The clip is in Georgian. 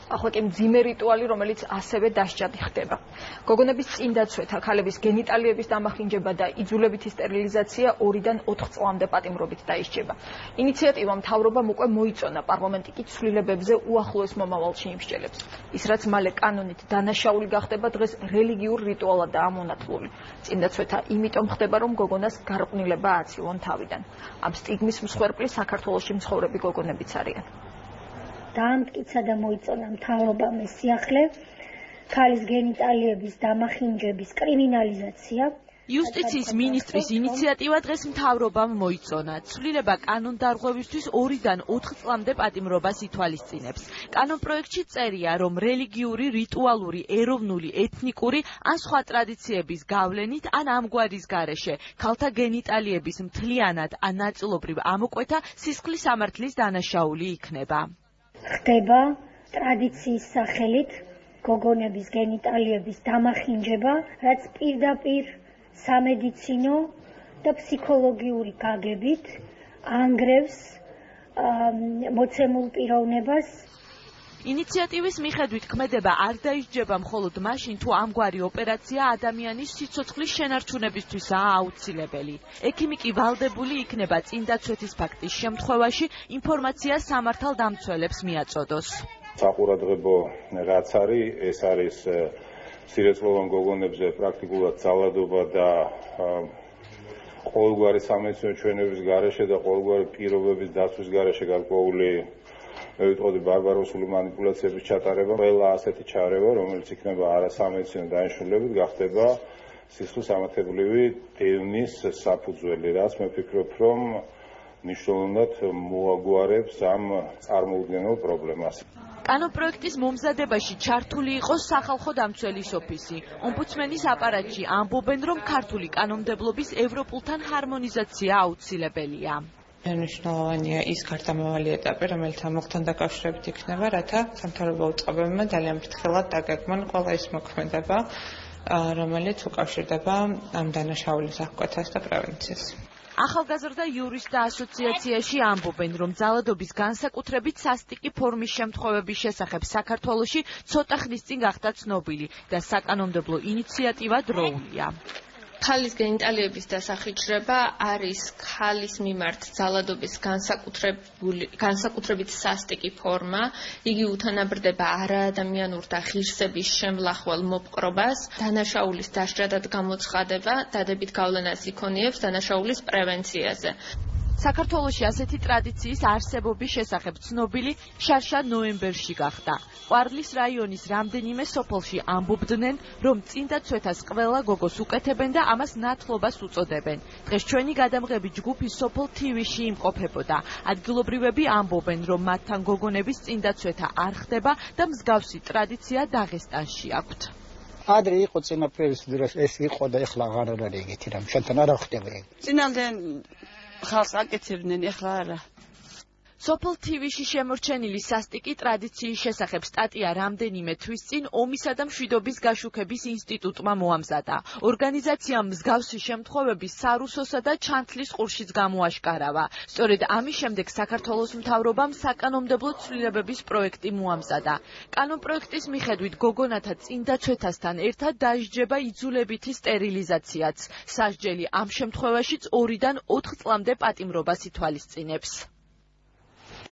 ახლა კი მძიმე რიტუალი, რომელიც ასევე დასჯადი ხდება. გოგონების წინდაცვეთა, ქალების გენიტალიების დამახინჯება და იძულებითი სტერილიზაცია 2-დან 4 წლამდე პატიმრობით დაისჯება. ინიციატივა მთავრობამ უკვე მოიწონა, პარლამენტი კი ცვლილებებზე უახლოეს მომავალში იმსჯელებს. ის რაც მალე კანონით დანაშაული გახდება, დღეს რელიგიურ რიტუალადაა ამონათლული. წინდაცვეთა იმიტომ ხდება, რომ გოგონას გარყვნილება აცილონ თავიდან. ამ სტიგმის მსხვერპლი საქართველოში მცხოვრები გოგონებიც არიან. დაამტკიცა და მოიწონა მთავრობამ ეს სიახლე, ქალის გენიტალიების დამახინჯების კრიმინალიზაცია. იუსტიციის მინისტრის ინიციატივა დღეს მთავრობამ მოიწონა. ცვლილება კანონდარღვევისთვის 2-დან 4 წლამდე პატიმრობას ითვალისწინებს. კანონპროექტში წერია, რომ რელიგიური, რიტუალური, ეროვნული, ეთნიკური ან სხვა ტრადიციების გავლენით ან ამგვარის გარეშე ქალთა გენიტალიების მთლიანად ან ნაწილობრივ ამოკვეთა სისხლის სამართლის დანაშაული იქნება. ხდება ტრადიციის სახელით გოგონების გენიტალიების დამახინჯება, რაც პირდაპირ სამედიცინო და ფსიქოლოგიური გაგებით ანგრევს მოცემულ პიროვნებას. ინიციატივის მიხედვით ქმედება არ დაისჯება მხოლოდ მაშინ, თუ ამგვარი ოპერაცია ადამიანის სიცოცხლის შენარჩუნებისთვისაა აუცილებელი. ექიმი კი ვალდებული იქნება წინდაცვეთის ფაქტის შემთხვევაში ინფორმაცია სამართალ დამცველებს მიაწოდოს. საყურადღებო რაც არის, ეს არის სირიწყლოვან გოგონებზე პრაქტიკულად ძალადობა და ყოველგვარი სამედიცინო ჩვენების გარეშე და ყოველგვარი პირობების დაცვის გარეშე გარკვეული ვიტყოდი ბარბაროსული მანიპულაციების ჩატარება. ყველა ასეთი ჩარევა, რომელიც იქნება არასამედიცინო დანიშნულებით, გახდება სისხლის ამართებრივი დევნის საფუძველი, რაც მე ვფიქრობ, რომ მნიშვნელოვნად მოაგვარებს ამ წარმოუდგენელ პრობლემას. კანონპროექტის მომზადებაში ჩართული იყო სახალხო დამცველის ოფისი. ომბუდსმენის აპარატში ამბობენ, რომ ქართული კანონმდებლობის ევროპულთან ჰარმონიზაცია აუცილებელია. მნიშვნელოვანია ის გარდამავალი ეტაპი, რომელიც ამოხთან დაკავშირებით იქნება, რათა სამთავრობო უწყებებმა ძალიან ფრთხილად დაგეგმონ ყველა ის მოქმედება, რომელიც უკავშირდება ამ დანაშაულის აღკვეთას და პრევენციას. ახალგაზრდა იურისტთა ასოციაციაში ამბობენ, რომ ძალადობის განსაკუთრებით სასტიკი ფორმის შემთხვევების შესახებ საქართველოში ცოტა ხნის წინ გახდა ცნობილი და საკანონმდებლო ინიციატივა დროულია. ქალის გენიტალიების დასახიჩრება არის ქალის მიმართ ძალადობის განსაკუთრებით სასტიკი ფორმა. იგი უთანაბრდება არაადამიანურ და ღირსების შემლახვალ მოპყრობას, დანაშაულის დასჯადად გამოცხადება, დადებით გავლენას იქონიებს დანაშაულის პრევენციაზე. საქართველოში ასეთი ტრადიციის არსებობის შესახებ ცნობილი შარშა ნოემბერში გახდა. ყვარლის რაიონის რამდენიმე სოფელში ამბობდნენ, რომ წინდაცვეთას ყველა გოგოს უკეთებენ და ამას ნათლობას უწოდებენ. დღეს ჩვენი გადამღები ჯგუფი სოფელ თივიში იმყოფებოდა. ადგილობრივები ამბობენ, რომ მათთან გოგონების წინდაცვეთა არ ხდება და მსგავსი ტრადიცია დაღესტანში აქვთ. ადრე იყო წინაპრების დროს ეს იყო და ეხლა აღარ არის ეგეთი რამ. ჩვენთან არ ხდება ეგ. წინამდე ხალხს აკეთებდნენ, ეხლა არა. სოფელ თივიში შემორჩენილი სასტიკი ტრადიციის შესახებ სტატია რამდენიმე თვის წინ ომისა და მშვიდობის გაშუქების ინსტიტუტმა მოამზადა. ორგანიზაციამ მსგავსი შემთხვევების სარუსოსა და ჩანთლის ყურშიც გამოაშკარავა. სწორედ ამის შემდეგ საქართველოს მთავრობამ საკანონმდებლო ცვლილებების პროექტი მოამზადა. კანონპროექტის მიხედვით გოგონათა წინდაცვეთასთან ერთად დაისჯება იძულებითი სტერილიზაციაც. სასჯელი ამ შემთხვევაშიც 2-დან 4 წლამდე პატიმრობას ითვალისწინებს.